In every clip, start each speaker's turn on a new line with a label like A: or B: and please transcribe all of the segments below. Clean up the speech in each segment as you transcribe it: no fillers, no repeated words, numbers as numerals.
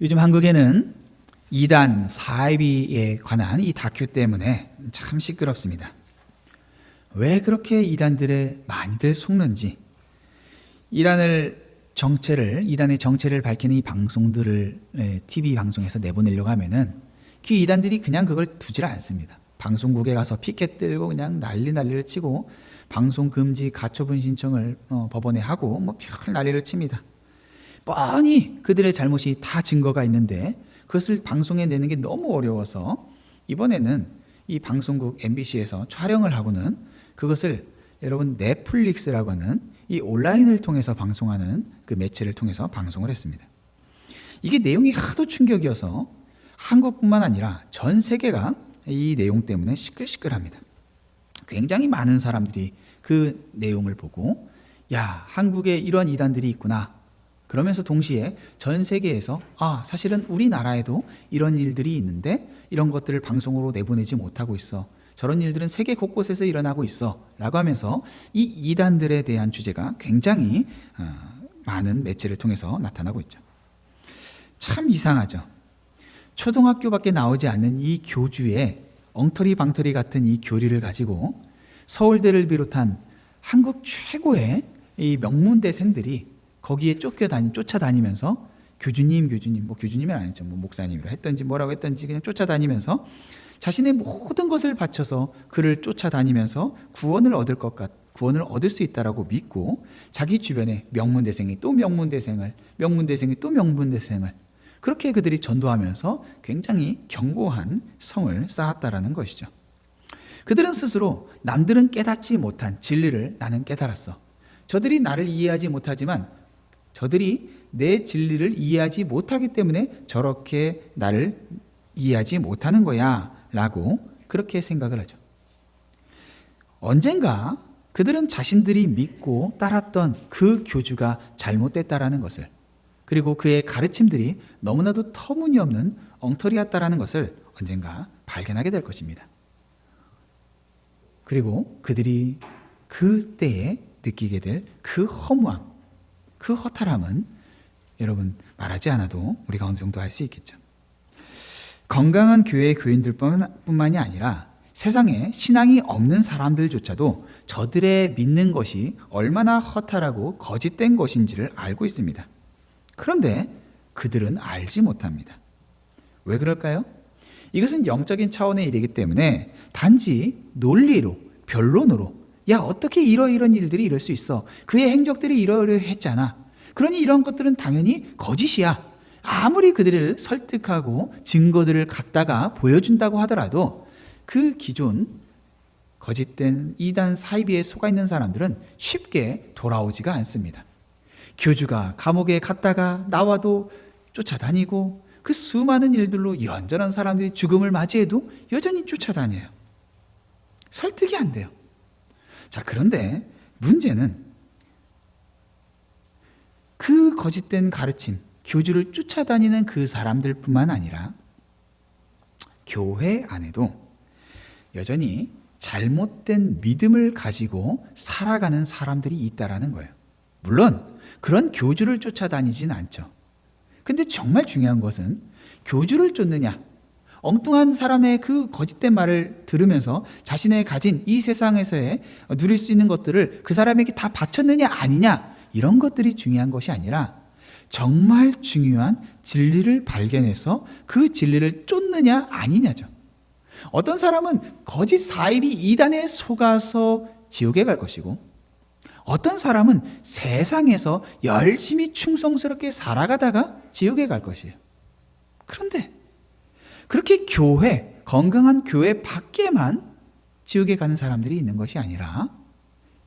A: 요즘 한국에는 이단 사이비에 관한 이 다큐 때문에 참 시끄럽습니다. 왜 그렇게 이단들에 많이들 속는지, 이단의 정체를 밝히는 이 방송들을 TV 방송에서 내보내려고 하면은 그 이단들이 그냥 그걸 두질 않습니다. 방송국에 가서 피켓 들고 그냥 난리를 치고 방송 금지 가처분 신청을 법원에 하고 별 난리를 칩니다. 뻔히 그들의 잘못이 다 증거가 있는데 그것을 방송에 내는 게 너무 어려워서 이번에는 이 방송국 MBC에서 촬영을 하고는 그것을 여러분 넷플릭스라고 하는 이 온라인을 통해서 방송하는 그 매체를 통해서 방송을 했습니다. 이게 내용이 하도 충격이어서 한국뿐만 아니라 전 세계가 이 내용 때문에 시끌시끌합니다. 굉장히 많은 사람들이 그 내용을 보고 야, 한국에 이런 이단들이 있구나. 그러면서 동시에 전 세계에서 사실은 우리나라에도 이런 일들이 있는데 이런 것들을 방송으로 내보내지 못하고 있어. 저런 일들은 세계 곳곳에서 일어나고 있어. 라고 하면서 이 이단들에 대한 주제가 굉장히 많은 매체를 통해서 나타나고 있죠. 참 이상하죠. 초등학교밖에 나오지 않는 이 교주의 엉터리 방터리 같은 이 교리를 가지고 서울대를 비롯한 한국 최고의 이 명문대생들이 거기에 쫓아다니면서 교주님은 아니죠. 목사님이라 했던지 뭐라고 했던지 그냥 쫓아다니면서 자신의 모든 것을 바쳐서 그를 쫓아다니면서 구원을 얻을 수 있다라고 믿고 자기 주변에 명문대생이 또 명문대생을 그렇게 그들이 전도하면서 굉장히 견고한 성을 쌓았다라는 것이죠. 그들은 스스로 남들은 깨닫지 못한 진리를 나는 깨달았어. 저들이 나를 이해하지 못하지만 저들이 내 진리를 이해하지 못하기 때문에 저렇게 나를 이해하지 못하는 거야 라고 그렇게 생각을 하죠. 언젠가 그들은 자신들이 믿고 따랐던 그 교주가 잘못됐다라는 것을, 그리고 그의 가르침들이 너무나도 터무니없는 엉터리였다라는 것을 언젠가 발견하게 될 것입니다. 그리고 그들이 그때에 느끼게 될 그 허무함, 그 허탈함은 여러분 말하지 않아도 우리가 어느 정도 알 수 있겠죠. 건강한 교회 교인들뿐만이 아니라 세상에 신앙이 없는 사람들조차도 저들의 믿는 것이 얼마나 허탈하고 거짓된 것인지를 알고 있습니다. 그런데 그들은 알지 못합니다. 왜 그럴까요? 이것은 영적인 차원의 일이기 때문에 단지 논리로, 변론으로 야, 어떻게 이런 일들이 이럴 수 있어? 그의 행적들이 이러이러했잖아. 그러니 이런 것들은 당연히 거짓이야. 아무리 그들을 설득하고 증거들을 갖다가 보여준다고 하더라도 그 기존 거짓된 이단 사이비에 속아 있는 사람들은 쉽게 돌아오지가 않습니다. 교주가 감옥에 갔다가 나와도 쫓아다니고 그 수많은 일들로 이런저런 사람들이 죽음을 맞이해도 여전히 쫓아다녀요. 설득이 안 돼요. 자, 그런데 문제는 그 거짓된 가르침, 교주를 쫓아다니는 그 사람들뿐만 아니라 교회 안에도 여전히 잘못된 믿음을 가지고 살아가는 사람들이 있다라는 거예요. 물론 그런 교주를 쫓아다니진 않죠. 근데 정말 중요한 것은 교주를 쫓느냐, 엉뚱한 사람의 그 거짓된 말을 들으면서 자신의 가진 이 세상에서의 누릴 수 있는 것들을 그 사람에게 다 바쳤느냐 아니냐, 이런 것들이 중요한 것이 아니라 정말 중요한 진리를 발견해서 그 진리를 쫓느냐 아니냐죠. 어떤 사람은 거짓 사이비 이단에 속아서 지옥에 갈 것이고, 어떤 사람은 세상에서 열심히 충성스럽게 살아가다가 지옥에 갈 것이에요. 그런데 그렇게 건강한 교회 밖에만 지옥에 가는 사람들이 있는 것이 아니라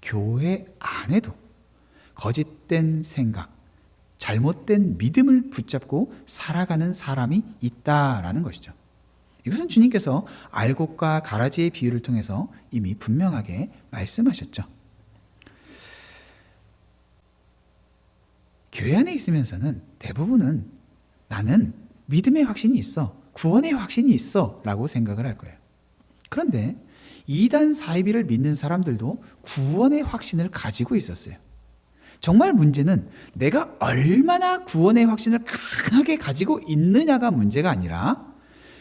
A: 교회 안에도 거짓된 생각, 잘못된 믿음을 붙잡고 살아가는 사람이 있다라는 것이죠. 이것은 주님께서 알곡과 가라지의 비유를 통해서 이미 분명하게 말씀하셨죠. 교회 안에 있으면서는 대부분은 나는 믿음의 확신이 있어, 구원의 확신이 있어 라고 생각을 할 거예요. 그런데 이단 사이비를 믿는 사람들도 구원의 확신을 가지고 있었어요. 정말 문제는 내가 얼마나 구원의 확신을 강하게 가지고 있느냐가 문제가 아니라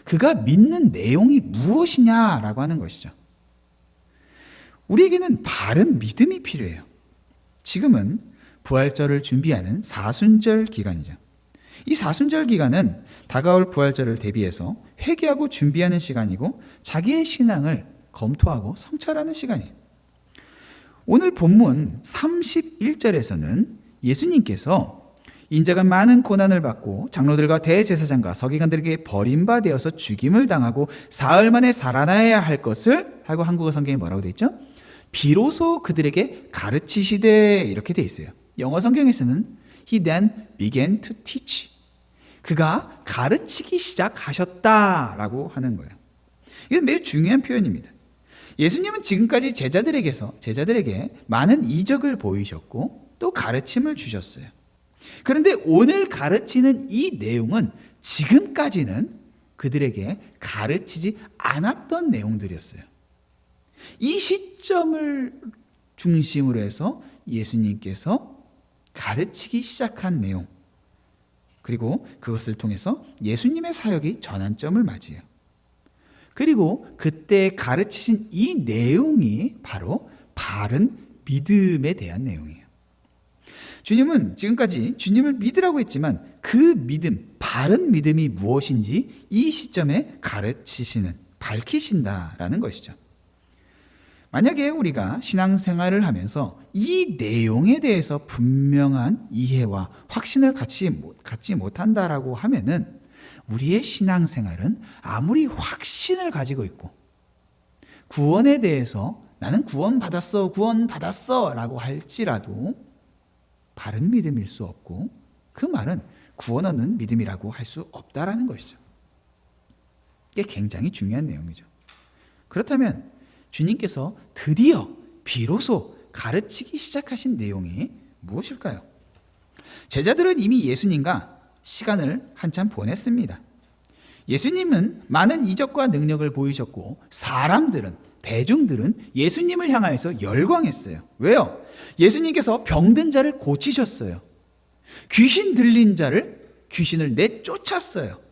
A: 그가 믿는 내용이 무엇이냐라고 하는 것이죠. 우리에게는 바른 믿음이 필요해요. 지금은 부활절을 준비하는 사순절 기간이죠. 이 사순절 기간은 다가올 부활절을 대비해서 회개하고 준비하는 시간이고 자기의 신앙을 검토하고 성찰하는 시간이에요. 오늘 본문 31절에서는 예수님께서 인자가 많은 고난을 받고 장로들과 대제사장과 서기관들에게 버림받아서 죽임을 당하고 사흘 만에 살아나야 할 것을 하고 한국어 성경에 뭐라고 되어 있죠? 비로소 그들에게 가르치시되 이렇게 되어 있어요. 영어 성경에서는 He then began to teach. 그가 가르치기 시작하셨다라고 하는 거예요. 이건 매우 중요한 표현입니다. 예수님은 지금까지 제자들에게 많은 이적을 보이셨고 또 가르침을 주셨어요. 그런데 오늘 가르치는 이 내용은 지금까지는 그들에게 가르치지 않았던 내용들이었어요. 이 시점을 중심으로 해서 예수님께서 가르치기 시작한 내용, 그리고 그것을 통해서 예수님의 사역이 전환점을 맞이해요. 그리고 그때 가르치신 이 내용이 바로 바른 믿음에 대한 내용이에요. 주님은 지금까지 주님을 믿으라고 했지만 그 믿음, 바른 믿음이 무엇인지 이 시점에 밝히신다라는 것이죠. 만약에 우리가 신앙생활을 하면서 이 내용에 대해서 분명한 이해와 확신을 갖지 못한다라고 하면은 우리의 신앙생활은 아무리 확신을 가지고 있고 구원에 대해서 나는 구원받았어 라고 할지라도 바른 믿음일 수 없고 그 말은 구원 얻는 믿음이라고 할 수 없다라는 것이죠. 이게 굉장히 중요한 내용이죠. 그렇다면 주님께서 드디어 비로소 가르치기 시작하신 내용이 무엇일까요? 제자들은 이미 예수님과 시간을 한참 보냈습니다. 예수님은 많은 이적과 능력을 보이셨고 대중들은 예수님을 향하여서 열광했어요. 왜요? 예수님께서 병든 자를 고치셨어요. 귀신 들린 귀신을 내쫓았어요.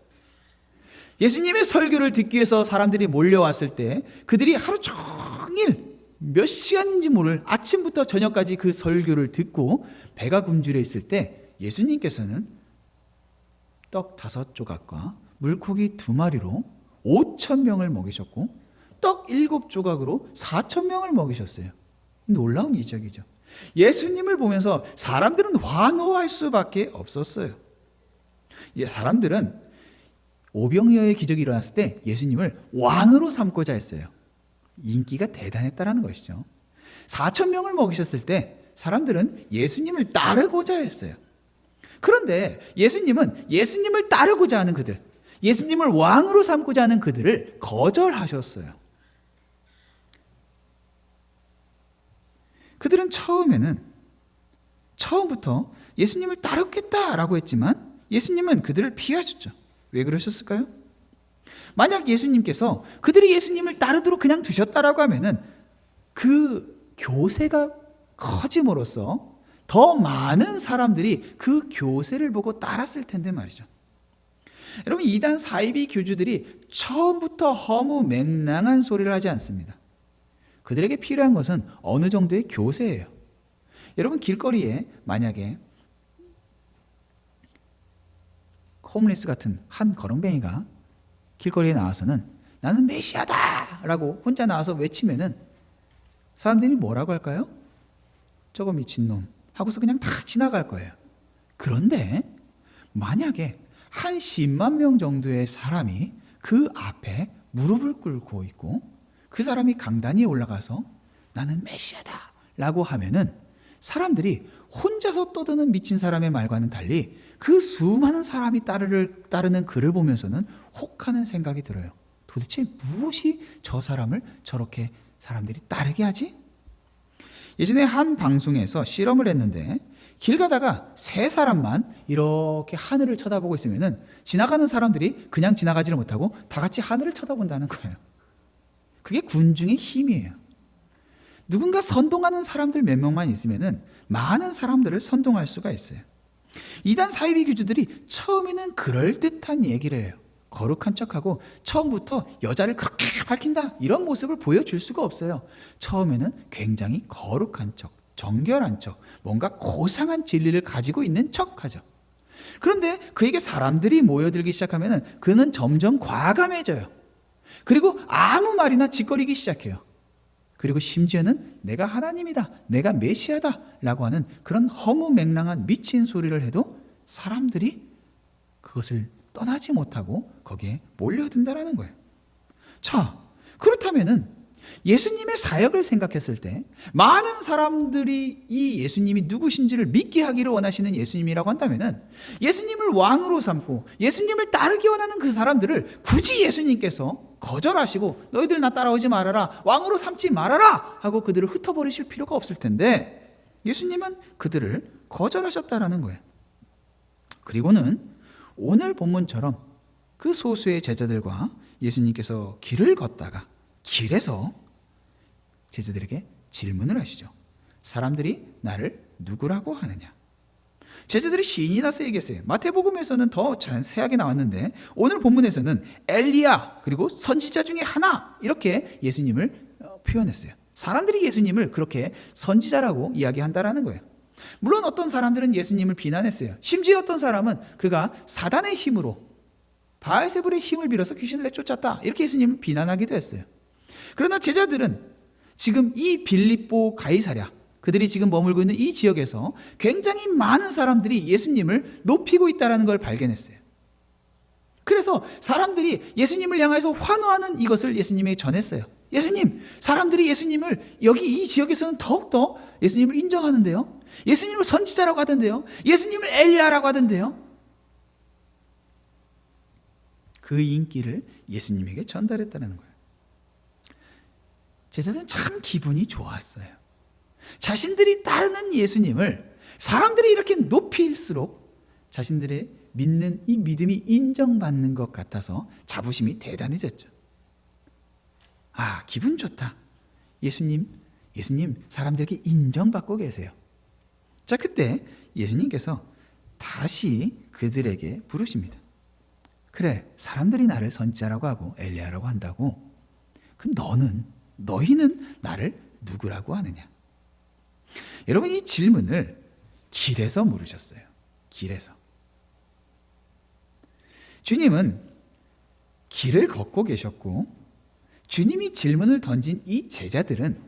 A: 예수님의 설교를 듣기 위해서 사람들이 몰려왔을 때 그들이 하루 종일 몇 시간인지 모를 아침부터 저녁까지 그 설교를 듣고 배가 굶주려 있을 때 예수님께서는 떡 5조각과 물고기 2마리로 5,000명을 먹이셨고 떡 7조각으로 4,000명을 먹이셨어요. 놀라운 이적이죠. 예수님을 보면서 사람들은 환호할 수밖에 없었어요. 사람들은 오병이어의 기적이 일어났을 때 예수님을 왕으로 삼고자 했어요. 인기가 대단했다라는 것이죠. 4,000명을 먹이셨을 때 사람들은 예수님을 따르고자 했어요. 그런데 예수님을 따르고자 하는 그들, 예수님을 왕으로 삼고자 하는 그들을 거절하셨어요. 그들은 처음부터 예수님을 따르겠다라고 했지만 예수님은 그들을 피하셨죠. 왜 그러셨을까요? 만약 예수님께서 그들이 예수님을 따르도록 그냥 두셨다라고 하면은 그 교세가 커짐으로써 더 많은 사람들이 그 교세를 보고 따랐을 텐데 말이죠. 여러분, 이단 사이비 교주들이 처음부터 허무맹랑한 소리를 하지 않습니다. 그들에게 필요한 것은 어느 정도의 교세예요. 여러분, 길거리에 만약에 홈리스 같은 한 거렁뱅이가 길거리에 나와서는 나는 메시아다 라고 혼자 나와서 외치면은 사람들이 뭐라고 할까요? 저거 미친놈 하고서 그냥 다 지나갈 거예요. 그런데 만약에 한 10만 명 정도의 사람이 그 앞에 무릎을 꿇고 있고 그 사람이 강단위에 올라가서 나는 메시아다 라고 하면은 사람들이 혼자서 떠드는 미친 사람의 말과는 달리 그 수많은 사람이 따르는 그를 보면서는 혹하는 생각이 들어요. 도대체 무엇이 저 사람을 저렇게 사람들이 따르게 하지? 예전에 한 방송에서 실험을 했는데 길 가다가 3사람만 이렇게 하늘을 쳐다보고 있으면은 지나가는 사람들이 그냥 지나가지를 못하고 다 같이 하늘을 쳐다본다는 거예요. 그게 군중의 힘이에요. 누군가 선동하는 사람들 몇 명만 있으면은 많은 사람들을 선동할 수가 있어요. 이단 사이비 교주들이 처음에는 그럴듯한 얘기를 해요. 거룩한 척하고 처음부터 여자를 그렇게 밝힌다 이런 모습을 보여줄 수가 없어요. 처음에는 굉장히 거룩한 척, 정결한 척, 뭔가 고상한 진리를 가지고 있는 척하죠. 그런데 그에게 사람들이 모여들기 시작하면 그는 점점 과감해져요. 그리고 아무 말이나 짓거리기 시작해요. 그리고 심지어는 내가 하나님이다, 내가 메시아다 라고 하는 그런 허무맹랑한 미친 소리를 해도 사람들이 그것을 떠나지 못하고 거기에 몰려든다라는 거예요. 자, 그렇다면은 예수님의 사역을 생각했을 때 많은 사람들이 이 예수님이 누구신지를 믿게 하기를 원하시는 예수님이라고 한다면은 예수님을 왕으로 삼고 예수님을 따르기 원하는 그 사람들을 굳이 예수님께서 거절하시고 너희들 나 따라오지 말아라, 왕으로 삼지 말아라 하고 그들을 흩어버리실 필요가 없을 텐데 예수님은 그들을 거절하셨다라는 거예요. 그리고는 오늘 본문처럼 그 소수의 제자들과 예수님께서 길을 걷다가 길에서 제자들에게 질문을 하시죠. 사람들이 나를 누구라고 하느냐? 제자들이 시인이 나서 얘기했어요. 마태복음에서는 더 자세하게 나왔는데 오늘 본문에서는 엘리야 그리고 선지자 중에 하나 이렇게 예수님을 표현했어요. 사람들이 예수님을 그렇게 선지자라고 이야기한다라는 거예요. 물론 어떤 사람들은 예수님을 비난했어요. 심지어 어떤 사람은 그가 사단의 힘으로 바알세불의 힘을 빌어서 귀신을 내쫓았다 이렇게 예수님을 비난하기도 했어요. 그러나 제자들은 지금 이 빌립보 가이사랴 그들이 지금 머물고 있는 이 지역에서 굉장히 많은 사람들이 예수님을 높이고 있다는 걸 발견했어요. 그래서 사람들이 예수님을 향해서 환호하는 이것을 예수님에게 전했어요. 예수님, 사람들이 예수님을 여기 이 지역에서는 더욱더 예수님을 인정하는데요. 예수님을 선지자라고 하던데요. 예수님을 엘리야라고 하던데요. 그 인기를 예수님에게 전달했다는 거예요. 제자들은 참 기분이 좋았어요. 자신들이 따르는 예수님을 사람들이 이렇게 높일수록 자신들의 믿는 이 믿음이 인정받는 것 같아서 자부심이 대단해졌죠. 아, 기분 좋다. 예수님 사람들에게 인정받고 계세요. 자, 그때 예수님께서 다시 그들에게 부르십니다. 그래, 사람들이 나를 선지자라고 하고 엘리야라고 한다고. 그럼 너희는 나를 누구라고 하느냐? 여러분, 이 질문을 길에서 물으셨어요. 길에서. 주님은 길을 걷고 계셨고 주님이 질문을 던진 이 제자들은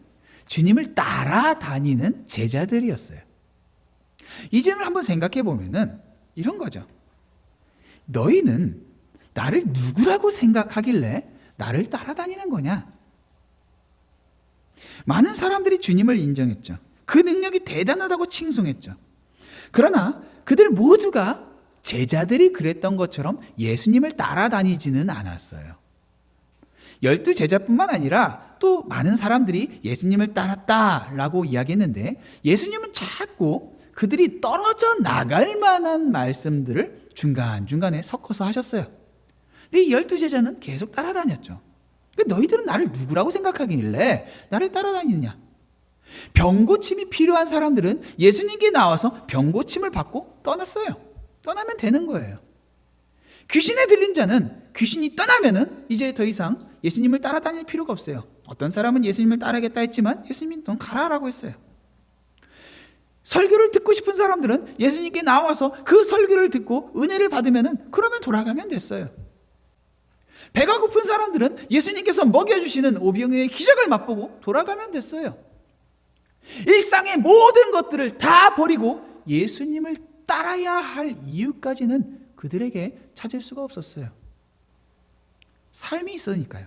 A: 주님을 따라다니는 제자들이었어요. 이 점을 한번 생각해 보면은 이런 거죠. 너희는 나를 누구라고 생각하길래 나를 따라다니는 거냐? 많은 사람들이 주님을 인정했죠. 그 능력이 대단하다고 칭송했죠. 그러나 그들 모두가 제자들이 그랬던 것처럼 예수님을 따라다니지는 않았어요. 12 제자뿐만 아니라 또 많은 사람들이 예수님을 따랐다라고 이야기했는데 예수님은 자꾸 그들이 떨어져 나갈 만한 말씀들을 중간중간에 섞어서 하셨어요. 근데 이 12 제자는 계속 따라다녔죠. 너희들은 나를 누구라고 생각하길래 나를 따라다니느냐? 병고침이 필요한 사람들은 예수님께 나와서 병고침을 받고 떠났어요. 떠나면 되는 거예요. 귀신에 들린 자는 귀신이 떠나면은 이제 더 이상 예수님을 따라다닐 필요가 없어요. 어떤 사람은 예수님을 따르겠다 했지만 예수님이 넌 가라라고 했어요. 설교를 듣고 싶은 사람들은 예수님께 나와서 그 설교를 듣고 은혜를 받으면은 그러면 돌아가면 됐어요. 배가 고픈 사람들은 예수님께서 먹여주시는 오병이어의 기적을 맛보고 돌아가면 됐어요. 일상의 모든 것들을 다 버리고 예수님을 따라야 할 이유까지는 그들에게 찾을 수가 없었어요. 삶이 있으니까요.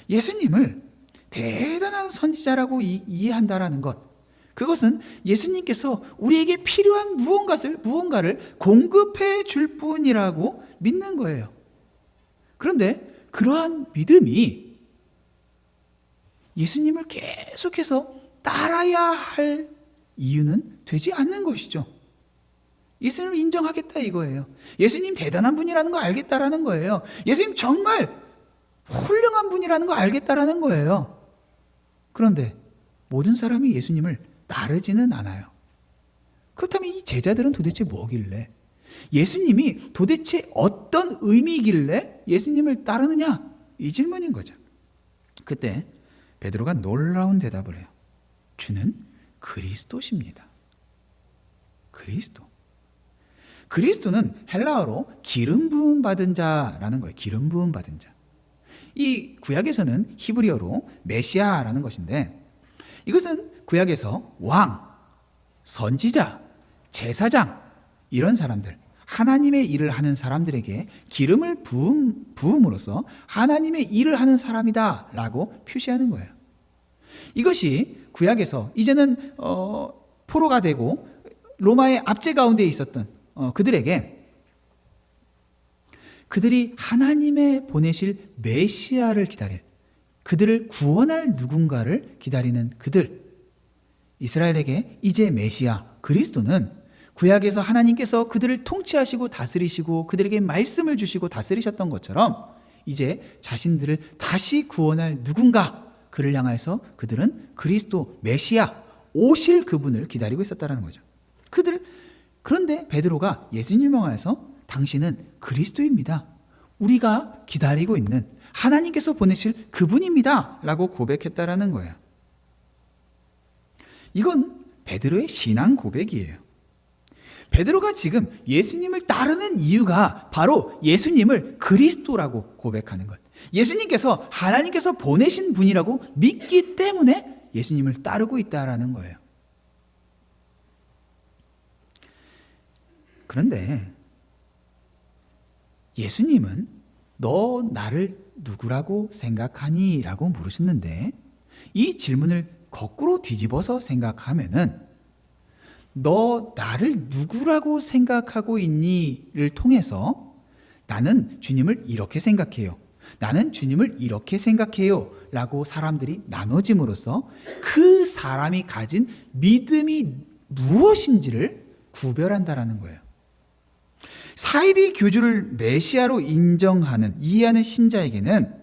A: 예수님을 대단한 선지자라고 이해한다라는 것, 그것은 예수님께서 우리에게 필요한 무언가를 공급해 줄 뿐이라고 믿는 거예요. 그런데 그러한 믿음이 예수님을 계속해서 따라야 할 이유는 되지 않는 것이죠. 예수님을 인정하겠다 이거예요. 예수님 대단한 분이라는 거 알겠다라는 거예요. 예수님 정말 훌륭한 분이라는 거 알겠다라는 거예요. 그런데 모든 사람이 예수님을 따르지는 않아요. 그렇다면 이 제자들은 도대체 뭐길래, 예수님이 도대체 어떤 의미이길래 예수님을 따르느냐, 이 질문인 거죠. 그때 베드로가 놀라운 대답을 해요. 주는 그리스도십니다. 그리스도. 그리스도는 헬라어로 기름 부음 받은 자라는 거예요. 기름 부음 받은 자. 이 구약에서는 히브리어로 메시아라는 것인데, 이것은 구약에서 왕, 선지자, 제사장, 이런 사람들, 하나님의 일을 하는 사람들에게 기름을 부음으로써 하나님의 일을 하는 사람이다 라고 표시하는 거예요. 이것이 구약에서 이제는 포로가 되고 로마의 압제 가운데 있었던 그들에게, 그들이 하나님의 보내실 메시아를 기다릴, 그들을 구원할 누군가를 기다리는 그들, 이스라엘에게 이제 메시아 그리스도는 구약에서 하나님께서 그들을 통치하시고 다스리시고 그들에게 말씀을 주시고 다스리셨던 것처럼 이제 자신들을 다시 구원할 누군가, 그를 향해서 그들은 그리스도 메시아 오실 그분을 기다리고 있었다는 거죠. 그런데 베드로가 예수님을 향해서 당신은 그리스도입니다, 우리가 기다리고 있는 하나님께서 보내실 그분입니다 라고 고백했다라는 거예요. 이건 베드로의 신앙 고백이에요. 베드로가 지금 예수님을 따르는 이유가 바로 예수님을 그리스도라고 고백하는 것, 예수님께서 하나님께서 보내신 분이라고 믿기 때문에 예수님을 따르고 있다라는 거예요. 그런데 예수님은 너 나를 누구라고 생각하니? 라고 물으셨는데, 이 질문을 거꾸로 뒤집어서 생각하면은 너 나를 누구라고 생각하고 있니?를 통해서 나는 주님을 이렇게 생각해요, 나는 주님을 이렇게 생각해요 라고 사람들이 나눠짐으로써 그 사람이 가진 믿음이 무엇인지를 구별한다라는 거예요. 사이비 교주를 메시아로 인정하는, 이해하는 신자에게는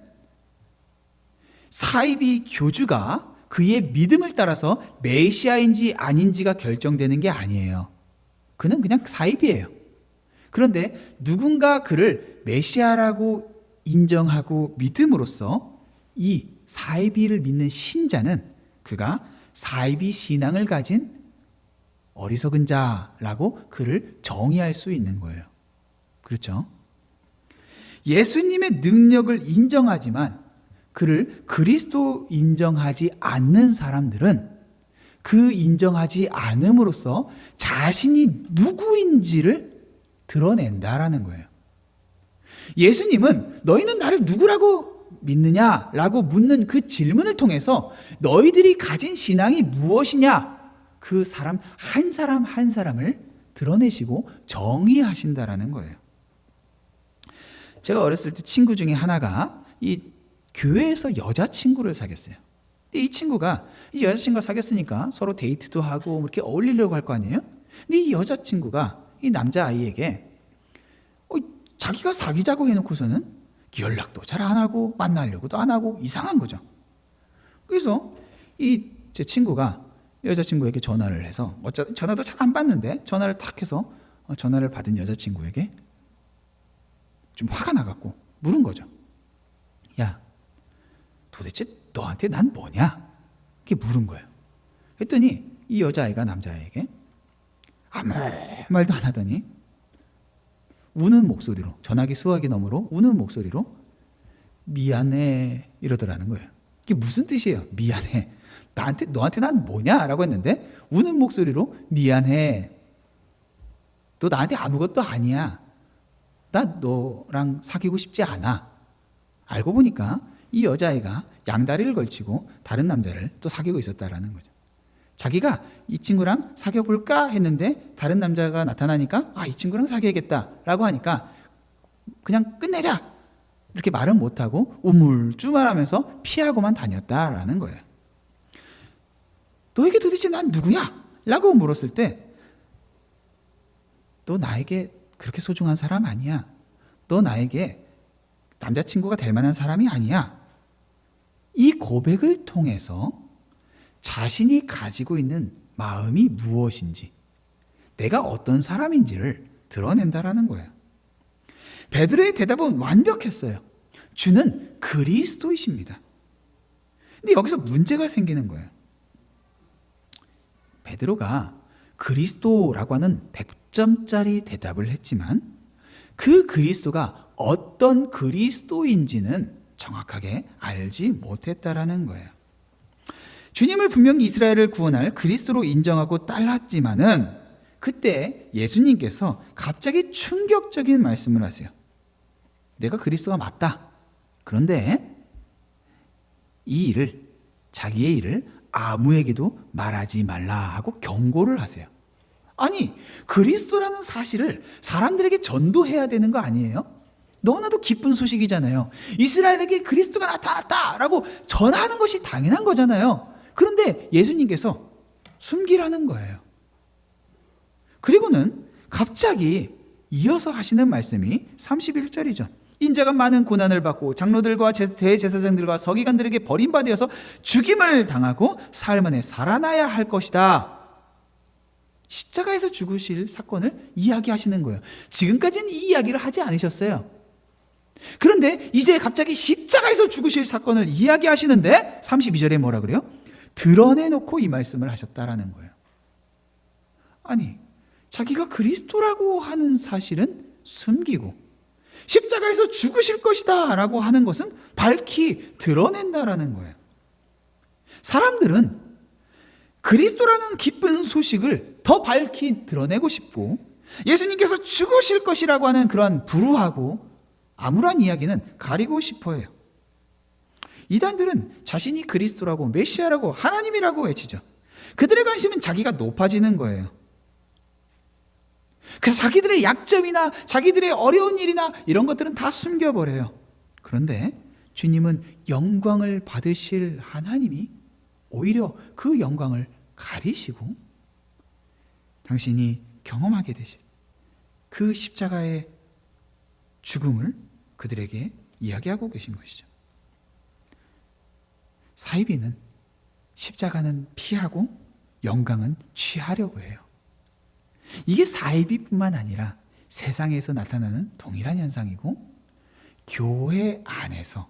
A: 사이비 교주가 그의 믿음을 따라서 메시아인지 아닌지가 결정되는 게 아니에요. 그는 그냥 사이비예요. 그런데 누군가 그를 메시아라고 인정하고 믿음으로써 이 사이비를 믿는 신자는 그가 사이비 신앙을 가진 어리석은 자라고 그를 정의할 수 있는 거예요. 그렇죠? 예수님의 능력을 인정하지만 그를 그리스도 인정하지 않는 사람들은 그 인정하지 않음으로써 자신이 누구인지를 드러낸다라는 거예요. 예수님은 너희는 나를 누구라고 믿느냐라고 묻는 그 질문을 통해서 너희들이 가진 신앙이 무엇이냐, 그 사람 한 사람을 드러내시고 정의하신다라는 거예요. 제가 어렸을 때 친구 중에 하나가 이 교회에서 여자친구를 사귀었어요. 이 친구가 이 여자친구가 사귀었으니까 서로 데이트도 하고 이렇게 어울리려고 할 거 아니에요? 근데 이 여자친구가 이 남자아이에게 자기가 사귀자고 해놓고서는 연락도 잘 안 하고 만나려고도 안 하고 이상한 거죠. 그래서 이 제 친구가 여자친구에게 전화를 해서, 전화도 잘 안 받는데 전화를 탁 해서 전화를 받은 여자친구에게 좀 화가 나갖고 물은 거죠. 야, 도대체 너한테 난 뭐냐? 이렇게 물은 거예요. 했더니 이 여자아이가 남자아이에게 아무 말도 안 하더니 우는 목소리로, 전화기 수화기 너머로 우는 목소리로 미안해 이러더라는 거예요. 이게 무슨 뜻이에요? 미안해. 너한테 난 뭐냐? 라고 했는데 우는 목소리로 미안해. 너 나한테 아무것도 아니야. 나 너랑 사귀고 싶지 않아. 알고 보니까 이 여자아이가 양다리를 걸치고 다른 남자를 또 사귀고 있었다라는 거죠. 자기가 이 친구랑 사귀어볼까 했는데 다른 남자가 나타나니까 이 친구랑 사귀어야겠다라고 하니까 그냥 끝내자 이렇게 말은 못하고 우물쭈말하면서 피하고만 다녔다라는 거예요. 너에게 도대체 난 누구야? 라고 물었을 때 너 나에게 그렇게 소중한 사람 아니야. 너 나에게 남자친구가 될 만한 사람이 아니야. 이 고백을 통해서 자신이 가지고 있는 마음이 무엇인지, 내가 어떤 사람인지를 드러낸다라는 거예요. 베드로의 대답은 완벽했어요. 주는 그리스도이십니다. 근데 여기서 문제가 생기는 거예요. 베드로가 그리스도라고 하는 100점짜리 대답을 했지만 그 그리스도가 어떤 그리스도인지는 정확하게 알지 못했다라는 거예요. 주님을 분명히 이스라엘을 구원할 그리스도로 인정하고 따랐지만은 그때 예수님께서 갑자기 충격적인 말씀을 하세요. 내가 그리스도가 맞다. 그런데 이 일을, 자기의 일을 아무에게도 말하지 말라 하고 경고를 하세요. 아니, 그리스도라는 사실을 사람들에게 전도해야 되는 거 아니에요? 너무나도 기쁜 소식이잖아요. 이스라엘에게 그리스도가 나타났다라고 전하는 것이 당연한 거잖아요. 그런데 예수님께서 숨기라는 거예요. 그리고는 갑자기 이어서 하시는 말씀이 31절이죠. 인자가 많은 고난을 받고 장로들과 대제사장들과 서기관들에게 버림받아서 죽임을 당하고 사흘 만에 살아나야 할 것이다. 십자가에서 죽으실 사건을 이야기하시는 거예요. 지금까지는 이 이야기를 하지 않으셨어요. 그런데 이제 갑자기 십자가에서 죽으실 사건을 이야기하시는데 32절에 뭐라 그래요? 드러내놓고 이 말씀을 하셨다라는 거예요. 아니, 자기가 그리스도라고 하는 사실은 숨기고 십자가에서 죽으실 것이다 라고 하는 것은 밝히 드러낸다라는 거예요. 사람들은 그리스도라는 기쁜 소식을 더 밝히 드러내고 싶고 예수님께서 죽으실 것이라고 하는 그러한 불우하고 암울한 이야기는 가리고 싶어 해요. 이단들은 자신이 그리스도라고 메시아라고 하나님이라고 외치죠. 그들의 관심은 자기가 높아지는 거예요. 그래서 자기들의 약점이나 자기들의 어려운 일이나 이런 것들은 다 숨겨버려요. 그런데 주님은 영광을 받으실 하나님이 오히려 그 영광을 가리시고 당신이 경험하게 되실 그 십자가의 죽음을 그들에게 이야기하고 계신 것이죠. 사이비는 십자가는 피하고 영광은 취하려고 해요. 이게 사이비뿐만 아니라 세상에서 나타나는 동일한 현상이고 교회 안에서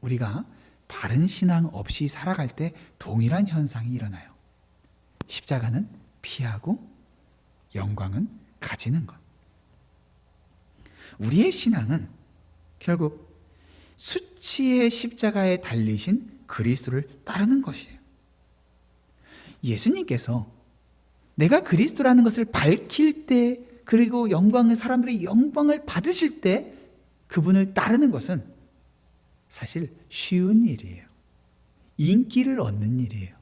A: 우리가 바른 신앙 없이 살아갈 때 동일한 현상이 일어나요. 십자가는 피하고 영광은 가지는 것. 우리의 신앙은 결국 수치의 십자가에 달리신 그리스도를 따르는 것이에요. 예수님께서 내가 그리스도라는 것을 밝힐 때 그리고 사람들의 영광을 받으실 때 그분을 따르는 것은 사실 쉬운 일이에요. 인기를 얻는 일이에요.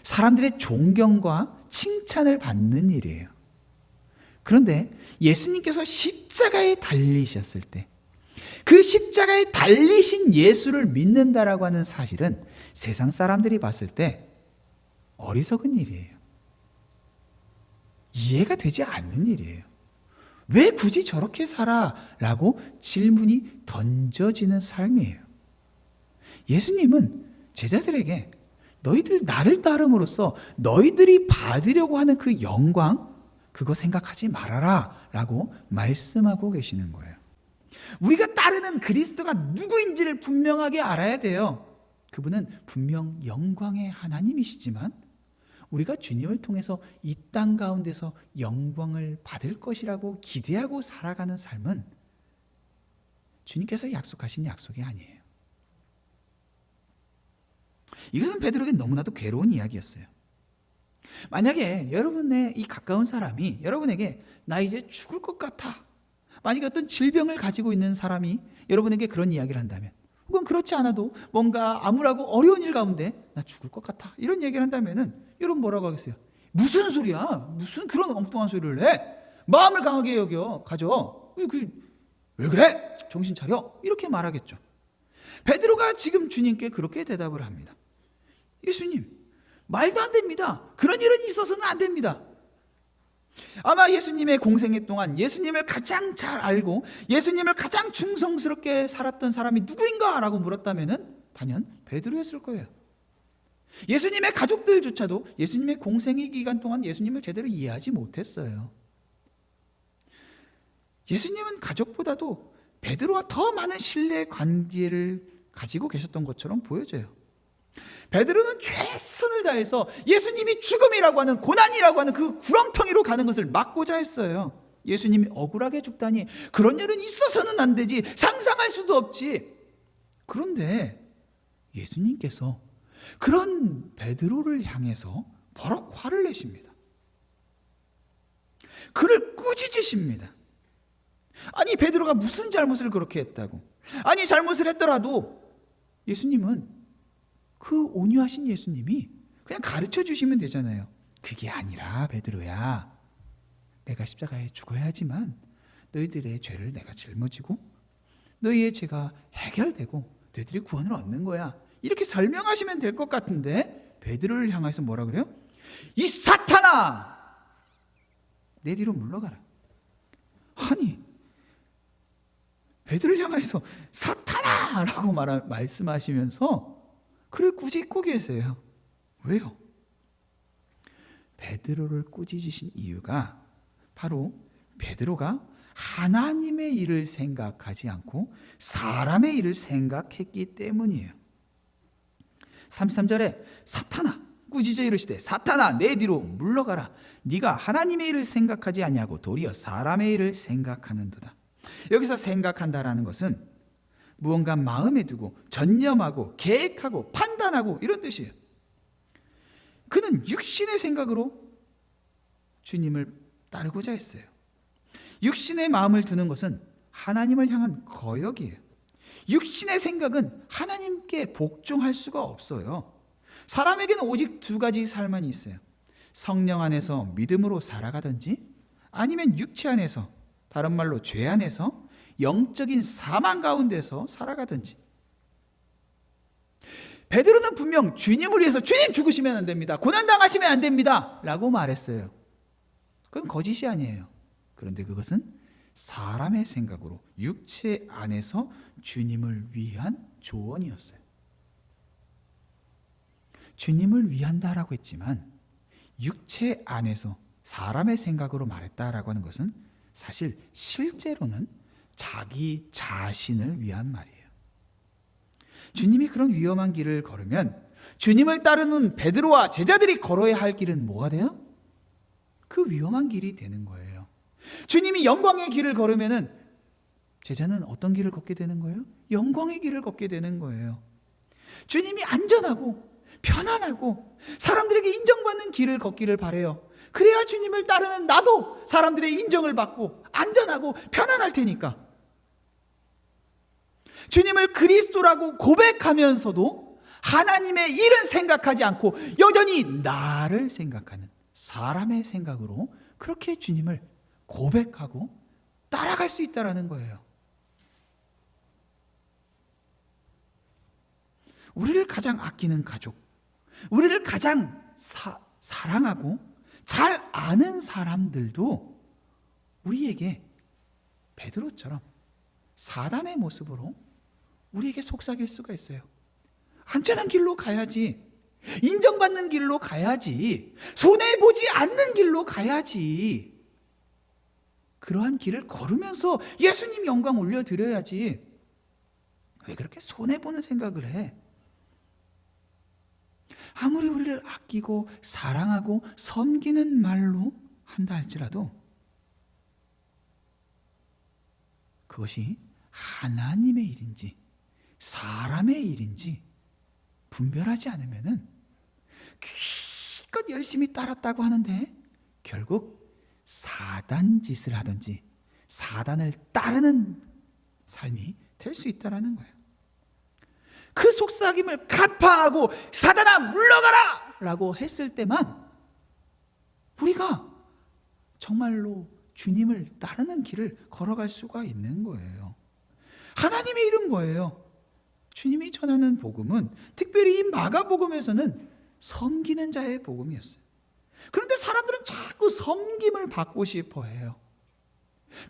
A: 사람들의 존경과 칭찬을 받는 일이에요. 그런데 예수님께서 십자가에 달리셨을 때 그 십자가에 달리신 예수를 믿는다라고 하는 사실은 세상 사람들이 봤을 때 어리석은 일이에요. 이해가 되지 않는 일이에요. 왜 굳이 저렇게 살아? 라고 질문이 던져지는 삶이에요. 예수님은 제자들에게 너희들 나를 따름으로써 너희들이 받으려고 하는 그 영광 그거 생각하지 말아라 라고 말씀하고 계시는 거예요. 우리가 따르는 그리스도가 누구인지를 분명하게 알아야 돼요. 그분은 분명 영광의 하나님이시지만 우리가 주님을 통해서 이 땅 가운데서 영광을 받을 것이라고 기대하고 살아가는 삶은 주님께서 약속하신 약속이 아니에요. 이것은 베드로에게 너무나도 괴로운 이야기였어요. 만약에 여러분의 이 가까운 사람이 여러분에게 나 이제 죽을 것 같아. 만약에 어떤 질병을 가지고 있는 사람이 여러분에게 그런 이야기를 한다면 혹은 그렇지 않아도 뭔가 암울하고 어려운 일 가운데 나 죽을 것 같아. 이런 얘기를 한다면은 여러분 뭐라고 하겠어요? 무슨 소리야? 무슨 그런 엉뚱한 소리를 해? 마음을 강하게 가져. 왜 그래? 정신 차려. 이렇게 말하겠죠. 베드로가 지금 주님께 그렇게 대답을 합니다. 예수님, 말도 안 됩니다. 그런 일은 있어서는 안 됩니다. 아마 예수님의 공생애 동안 예수님을 가장 잘 알고 예수님을 가장 충성스럽게 살았던 사람이 누구인가? 라고 물었다면 단연 베드로였을 거예요. 예수님의 가족들조차도 예수님의 공생의 기간 동안 예수님을 제대로 이해하지 못했어요. 예수님은 가족보다도 베드로와 더 많은 신뢰 관계를 가지고 계셨던 것처럼 보여져요. 베드로는 최선을 다해서 예수님이 죽음이라고 하는, 고난이라고 하는 그 구렁텅이로 가는 것을 막고자 했어요. 예수님이 억울하게 죽다니, 그런 일은 있어서는 안 되지, 상상할 수도 없지. 그런데 예수님께서 그런 베드로를 향해서 버럭 화를 내십니다. 그를 꾸짖으십니다. 아니, 베드로가 무슨 잘못을 그렇게 했다고? 아니, 잘못을 했더라도 예수님은, 그 온유하신 예수님이 그냥 가르쳐 주시면 되잖아요. 그게 아니라 베드로야, 내가 십자가에 죽어야 하지만 너희들의 죄를 내가 짊어지고 너희의 죄가 해결되고 너희들이 구원을 얻는 거야, 이렇게 설명하시면 될 것 같은데 베드로를 향해서 뭐라 그래요? 이 사탄아, 내 뒤로 물러가라. 아니, 베드로를 향해서 사탄아라고 말씀하시면서 그를 꾸짖고 계세요. 왜요? 베드로를 꾸짖으신 이유가 바로 베드로가 하나님의 일을 생각하지 않고 사람의 일을 생각했기 때문이에요. 33절에 사탄아, 꾸짖어 이르시되 사탄아, 내 뒤로 물러가라. 네가 하나님의 일을 생각하지 아니하고 도리어 사람의 일을 생각하는도다. 여기서 생각한다라는 것은 무언가 마음에 두고 전념하고 계획하고 판단하고 이런 뜻이에요. 그는 육신의 생각으로 주님을 따르고자 했어요. 육신의 마음을 두는 것은 하나님을 향한 거역이에요. 육신의 생각은 하나님께 복종할 수가 없어요. 사람에게는 오직 두 가지 삶만이 있어요. 성령 안에서 믿음으로 살아가든지, 아니면 육체 안에서, 다른 말로 죄 안에서 영적인 사망 가운데서 살아가든지. 베드로는 분명 주님을 위해서 주님 죽으시면 안 됩니다, 고난당하시면 안 됩니다 라고 말했어요. 그건 거짓이 아니에요. 그런데 그것은 사람의 생각으로 육체 안에서 주님을 위한 조언이었어요. 주님을 위한다라고 했지만 육체 안에서 사람의 생각으로 말했다라고 하는 것은 사실 실제로는 자기 자신을 위한 말이에요. 주님이 그런 위험한 길을 걸으면 주님을 따르는 베드로와 제자들이 걸어야 할 길은 뭐가 돼요? 그 위험한 길이 되는 거예요. 주님이 영광의 길을 걸으면은 제자는 어떤 길을 걷게 되는 거예요? 영광의 길을 걷게 되는 거예요. 주님이 안전하고 편안하고 사람들에게 인정받는 길을 걷기를 바래요. 그래야 주님을 따르는 나도 사람들의 인정을 받고 안전하고 편안할 테니까. 주님을 그리스도라고 고백하면서도 하나님의 일은 생각하지 않고 여전히 나를 생각하는 사람의 생각으로 그렇게 주님을 고백하고 따라갈 수 있다는 거예요. 우리를 가장 아끼는 가족, 우리를 가장 사랑하고 잘 아는 사람들도 우리에게 베드로처럼 사단의 모습으로 우리에게 속삭일 수가 있어요. 안전한 길로 가야지, 인정받는 길로 가야지, 손해보지 않는 길로 가야지, 그러한 길을 걸으면서 예수님 영광 올려드려야지, 왜 그렇게 손해보는 생각을 해? 아무리 우리를 아끼고 사랑하고 섬기는 말로 한다 할지라도 그것이 하나님의 일인지 사람의 일인지 분별하지 않으면은 기껏 열심히 따랐다고 하는데 결국 사단 짓을 하든지 사단을 따르는 삶이 될 수 있다라는 거예요. 그 속삭임을 간파하고 사단아 물러가라 라고 했을 때만 우리가 정말로 주님을 따르는 길을 걸어갈 수가 있는 거예요. 하나님의 일은 뭐예요? 주님이 전하는 복음은, 특별히 이 마가복음에서는 섬기는 자의 복음이었어요. 그런데 사람들은 자꾸 섬김을 받고 싶어 해요.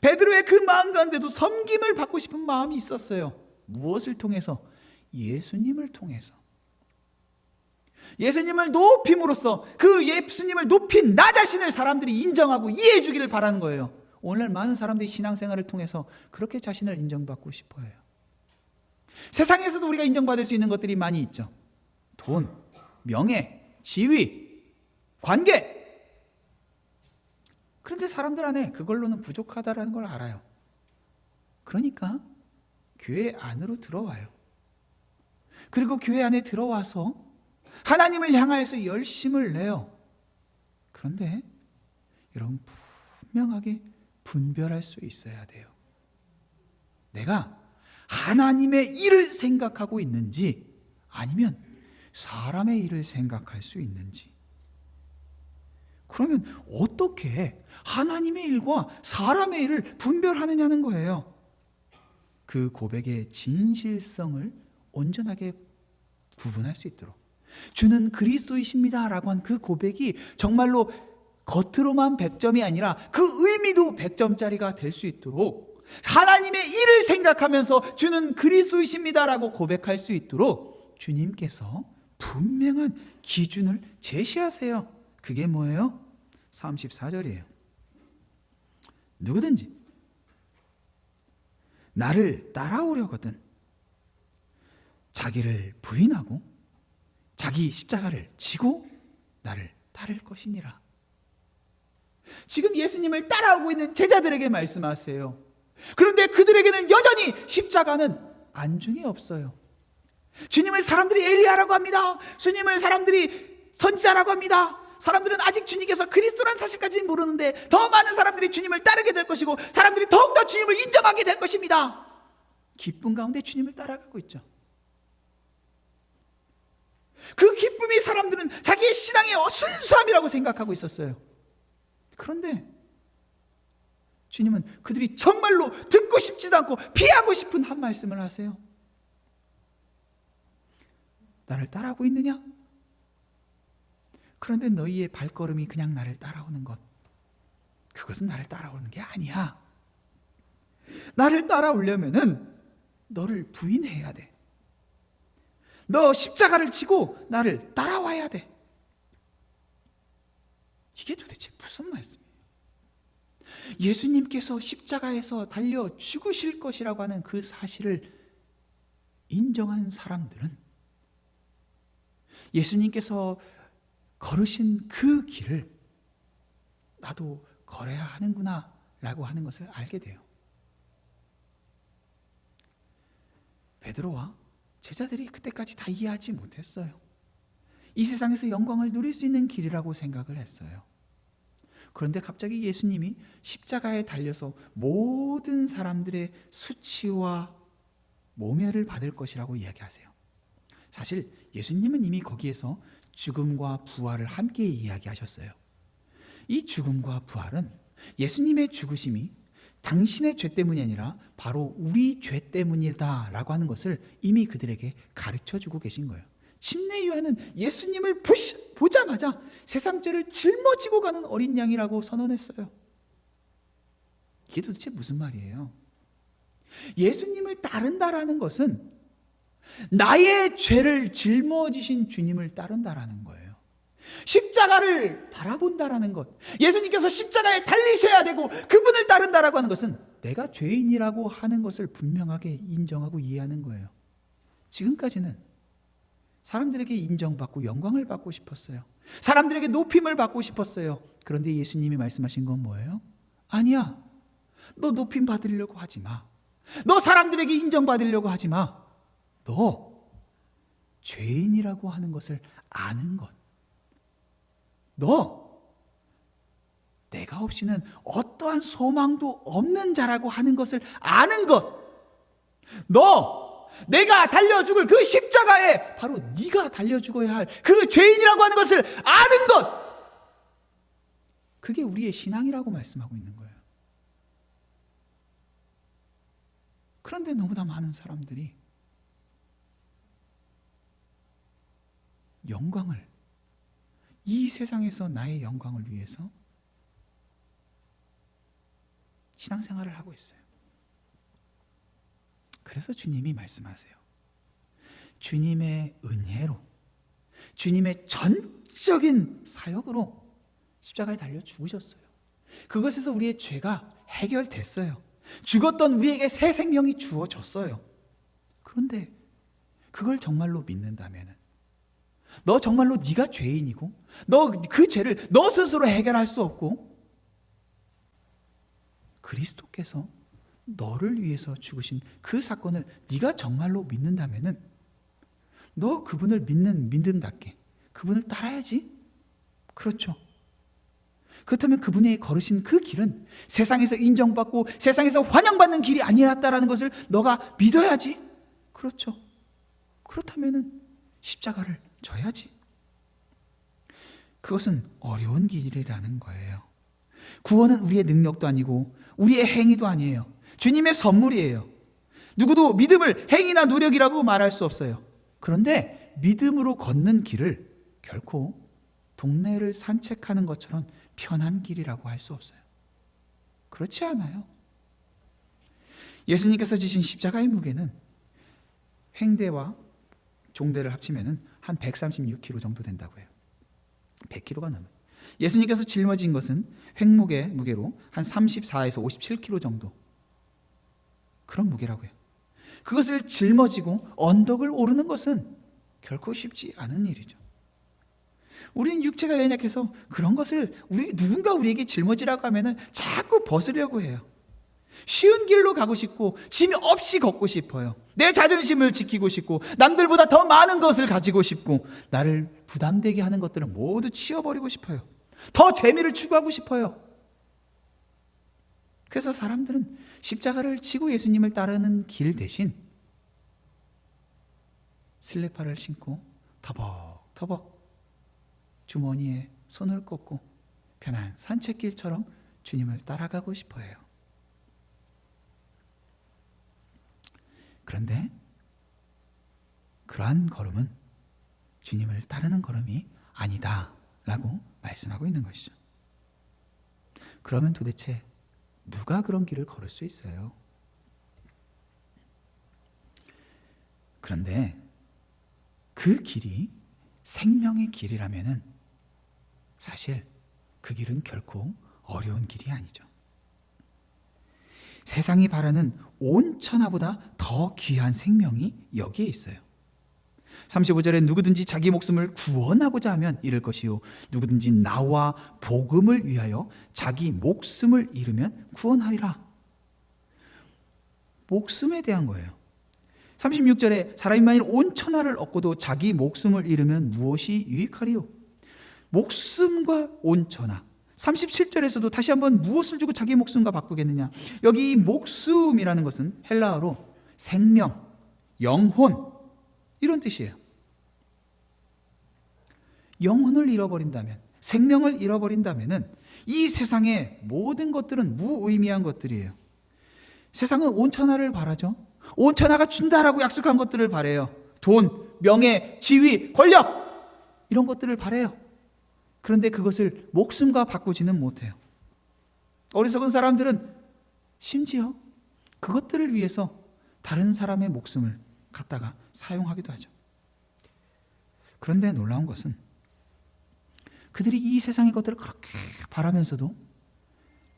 A: 베드로의 그 마음 가운데도 섬김을 받고 싶은 마음이 있었어요. 무엇을 통해서? 예수님을 통해서. 예수님을 높임으로써 그 예수님을 높인 나 자신을 사람들이 인정하고 이해해 주기를 바라는 거예요. 오늘날 많은 사람들이 신앙생활을 통해서 그렇게 자신을 인정받고 싶어 해요. 세상에서도 우리가 인정받을 수 있는 것들이 많이 있죠. 돈, 명예, 지위, 관계. 그런데 사람들 안에 그걸로는 부족하다는 걸 알아요. 그러니까 교회 안으로 들어와요. 그리고 교회 안에 들어와서 하나님을 향하여서 열심을 내요. 그런데 여러분 분명하게 분별할 수 있어야 돼요. 내가 하나님의 일을 생각하고 있는지 아니면 사람의 일을 생각할 수 있는지. 그러면 어떻게 하나님의 일과 사람의 일을 분별하느냐는 거예요. 그 고백의 진실성을 온전하게 구분할 수 있도록 주는 그리스도이십니다 라고 한 그 고백이 정말로 겉으로만 100점이 아니라 그 의미도 100점짜리가 될 수 있도록 하나님의 일을 생각하면서 주는 그리스도이십니다 라고 고백할 수 있도록 주님께서 분명한 기준을 제시하세요. 그게 뭐예요? 34절이에요. 누구든지 나를 따라오려거든 자기를 부인하고 자기 십자가를 지고 나를 따를 것이니라. 지금 예수님을 따라오고 있는 제자들에게 말씀하세요. 그런데 그들에게는 여전히 십자가는 안중에 없어요. 주님을 사람들이 엘리야라고 합니다. 주님을 사람들이 선지자라고 합니다. 사람들은 아직 주님께서 그리스도란 사실까지는 모르는데 더 많은 사람들이 주님을 따르게 될 것이고 사람들이 더욱더 주님을 인정하게 될 것입니다. 기쁨 가운데 주님을 따라가고 있죠. 그 기쁨이 사람들은 자기의 신앙의 순수함이라고 생각하고 있었어요. 그런데 주님은 그들이 정말로 듣고 싶지도 않고 피하고 싶은 한 말씀을 하세요. 나를 따라오고 있느냐? 그런데 너희의 발걸음이 그냥 나를 따라오는 것, 그것은 나를 따라오는 게 아니야. 나를 따라오려면은 너를 부인해야 돼. 너 십자가를 지고 나를 따라와야 돼. 이게 도대체 무슨 말씀이에요? 예수님께서 십자가에서 달려 죽으실 것이라고 하는 그 사실을 인정한 사람들은 예수님께서 걸으신 그 길을 나도 걸어야 하는구나 라고 하는 것을 알게 돼요. 베드로와 제자들이 그때까지 다 이해하지 못했어요. 이 세상에서 영광을 누릴 수 있는 길이라고 생각을 했어요. 그런데 갑자기 예수님이 십자가에 달려서 모든 사람들의 수치와 모멸을 받을 것이라고 이야기하세요. 사실 예수님은 이미 거기에서 죽음과 부활을 함께 이야기하셨어요. 이 죽음과 부활은 예수님의 죽으심이 당신의 죄 때문이 아니라 바로 우리 죄 때문이다 라고 하는 것을 이미 그들에게 가르쳐주고 계신 거예요. 침례 요한은 예수님을 보자마자 세상 죄를 짊어지고 가는 어린 양이라고 선언했어요. 이게 도대체 무슨 말이에요? 예수님을 따른다라는 것은 나의 죄를 짊어지신 주님을 따른다라는 거예요. 십자가를 바라본다라는 것, 예수님께서 십자가에 달리셔야 되고 그분을 따른다라고 하는 것은 내가 죄인이라고 하는 것을 분명하게 인정하고 이해하는 거예요. 지금까지는 사람들에게 인정받고 영광을 받고 싶었어요. 사람들에게 높임을 받고 싶었어요. 그런데 예수님이 말씀하신 건 뭐예요? 아니야, 너 높임 받으려고 하지 마. 너 사람들에게 인정받으려고 하지 마. 너 죄인이라고 하는 것을 아는 것, 너 내가 없이는 어떠한 소망도 없는 자라고 하는 것을 아는 것, 너 내가 달려 죽을 그 십자가에 바로 네가 달려 죽어야 할 그 죄인이라고 하는 것을 아는 것, 그게 우리의 신앙이라고 말씀하고 있는 거예요. 그런데 너무나 많은 사람들이 영광을, 이 세상에서 나의 영광을 위해서 신앙생활을 하고 있어요. 그래서 주님이 말씀하세요. 주님의 은혜로 주님의 전적인 사역으로 십자가에 달려 죽으셨어요. 그것에서 우리의 죄가 해결됐어요. 죽었던 우리에게 새 생명이 주어졌어요. 그런데 그걸 정말로 믿는다면, 너 정말로 네가 죄인이고 너 그 죄를 너 스스로 해결할 수 없고 그리스도께서 너를 위해서 죽으신 그 사건을 네가 정말로 믿는다면 너 그분을 믿는 믿음답게 그분을 따라야지. 그렇죠. 그렇다면 그분의 걸으신 그 길은 세상에서 인정받고 세상에서 환영받는 길이 아니었다라는 것을 너가 믿어야지. 그렇죠. 그렇다면 십자가를 져야지. 그것은 어려운 길이라는 거예요. 구원은 우리의 능력도 아니고 우리의 행위도 아니에요. 주님의 선물이에요. 누구도 믿음을 행위나 노력이라고 말할 수 없어요. 그런데 믿음으로 걷는 길을 결코 동네를 산책하는 것처럼 편한 길이라고 할 수 없어요. 그렇지 않아요. 예수님께서 지신 십자가의 무게는 횡대와 종대를 합치면 한 136kg 정도 된다고 해요. 100kg가 넘어요. 예수님께서 짊어진 것은 횡목의 무게로 한 34에서 57kg 정도, 그런 무게라고 해요. 그것을 짊어지고 언덕을 오르는 것은 결코 쉽지 않은 일이죠. 우리는 육체가 연약해서 그런 것을 누군가 우리에게 짊어지라고 하면 자꾸 벗으려고 해요. 쉬운 길로 가고 싶고 짐이 없이 걷고 싶어요. 내 자존심을 지키고 싶고 남들보다 더 많은 것을 가지고 싶고 나를 부담되게 하는 것들을 모두 치워버리고 싶어요. 더 재미를 추구하고 싶어요. 그래서 사람들은 십자가를 지고 예수님을 따르는 길 대신 슬리퍼를 신고 터벅터벅 주머니에 손을 꽂고 편한 산책길처럼 주님을 따라가고 싶어해요. 그런데 그러한 걸음은 주님을 따르는 걸음이 아니다라고 말씀하고 있는 것이죠. 그러면 도대체 누가 그런 길을 걸을 수 있어요? 그런데 그 길이 생명의 길이라면은 사실 그 길은 결코 어려운 길이 아니죠. 세상이 바라는 온 천하보다 더 귀한 생명이 여기에 있어요. 35절에 누구든지 자기 목숨을 구원하고자 하면 잃을 것이요 누구든지 나와 복음을 위하여 자기 목숨을 잃으면 구원하리라. 목숨에 대한 거예요. 36절에 사람이 만일 온 천하를 얻고도 자기 목숨을 잃으면 무엇이 유익하리요? 목숨과 온 천하. 37절에서도 다시 한번 무엇을 주고 자기 목숨과 바꾸겠느냐. 여기 목숨이라는 것은 헬라어로 생명, 영혼 이런 뜻이에요. 영혼을 잃어버린다면, 생명을 잃어버린다면 이 세상의 모든 것들은 무의미한 것들이에요. 세상은 온 천하를 바라죠. 온 천하가 준다라고 약속한 것들을 바래요. 돈, 명예, 지위, 권력 이런 것들을 바래요. 그런데 그것을 목숨과 바꾸지는 못해요. 어리석은 사람들은 심지어 그것들을 위해서 다른 사람의 목숨을 갖다가 사용하기도 하죠. 그런데 놀라운 것은 그들이 이 세상의 것들을 그렇게 바라면서도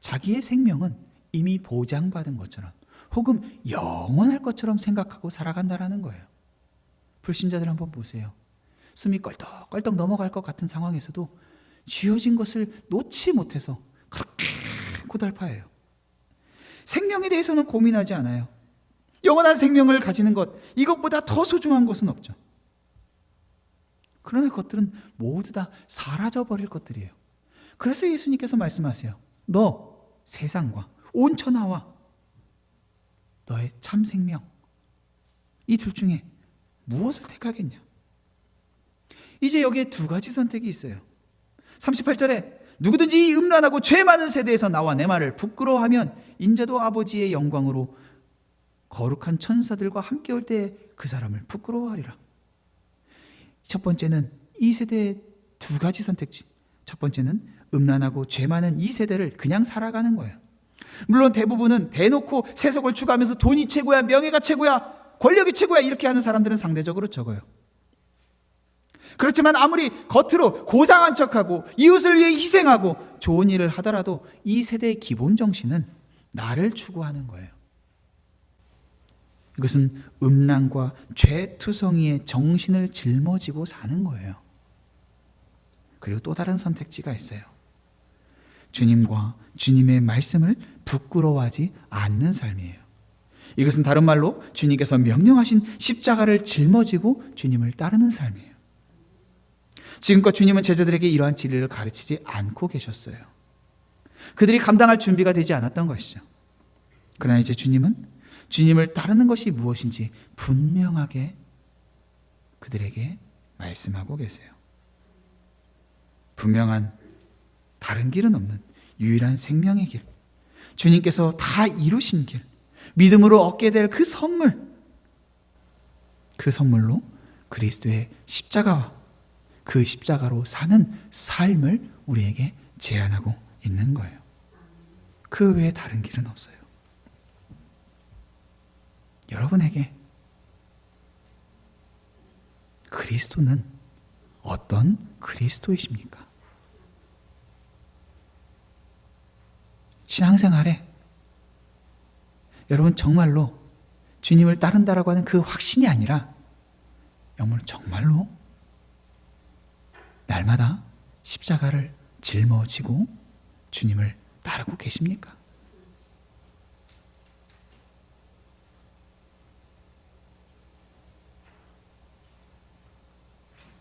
A: 자기의 생명은 이미 보장받은 것처럼 혹은 영원할 것처럼 생각하고 살아간다는 거예요. 불신자들 한번 보세요. 숨이 껄떡껄떡 넘어갈 것 같은 상황에서도 쥐어진 것을 놓지 못해서 그렇게 고달파해요. 생명에 대해서는 고민하지 않아요. 영원한 생명을 가지는 것, 이것보다 더 소중한 것은 없죠. 그러나 그것들은 모두 다 사라져버릴 것들이에요. 그래서 예수님께서 말씀하세요. 너 세상과 온 천하와 너의 참 생명, 이 둘 중에 무엇을 택하겠냐? 이제 여기에 두 가지 선택이 있어요. 38절에 누구든지 이 음란하고 죄 많은 세대에서 나와 내 말을 부끄러워하면 인자도 아버지의 영광으로 거룩한 천사들과 함께 올 때 그 사람을 부끄러워하리라. 첫 번째는 이 세대의 두 가지 선택지. 첫 번째는 음란하고 죄 많은 이 세대를 그냥 살아가는 거예요. 물론 대부분은 대놓고 세속을 추구하면서 돈이 최고야, 명예가 최고야, 권력이 최고야 이렇게 하는 사람들은 상대적으로 적어요. 그렇지만 아무리 겉으로 고상한 척하고 이웃을 위해 희생하고 좋은 일을 하더라도 이 세대의 기본 정신은 나를 추구하는 거예요. 이것은 음란과 죄투성이의 정신을 짊어지고 사는 거예요. 그리고 또 다른 선택지가 있어요. 주님과 주님의 말씀을 부끄러워하지 않는 삶이에요. 이것은 다른 말로 주님께서 명령하신 십자가를 짊어지고 주님을 따르는 삶이에요. 지금껏 주님은 제자들에게 이러한 진리를 가르치지 않고 계셨어요. 그들이 감당할 준비가 되지 않았던 것이죠. 그러나 이제 주님은 주님을 따르는 것이 무엇인지 분명하게 그들에게 말씀하고 계세요. 분명한 다른 길은 없는 유일한 생명의 길, 주님께서 다 이루신 길, 믿음으로 얻게 될 그 선물, 그 선물로 그리스도의 십자가와 그 십자가로 사는 삶을 우리에게 제안하고 있는 거예요. 그 외에 다른 길은 없어요. 여러분에게 그리스도는 어떤 그리스도이십니까? 신앙생활에 여러분 정말로 주님을 따른다라고 하는 그 확신이 아니라 정말로 날마다 십자가를 짊어지고 주님을 따르고 계십니까?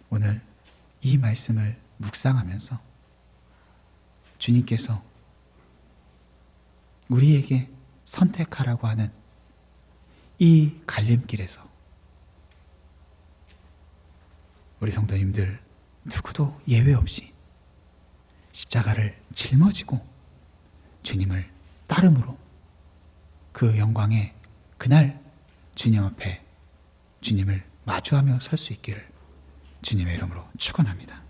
A: 오늘 이 말씀을 묵상하면서 주님께서 우리에게 선택하라고 하는 이 갈림길에서 우리 성도님들 누구도 예외 없이 십자가를 짊어지고 주님을 따름으로 그 영광의 그날 주님 앞에 주님을 마주하며 설 수 있기를 주님의 이름으로 축원합니다.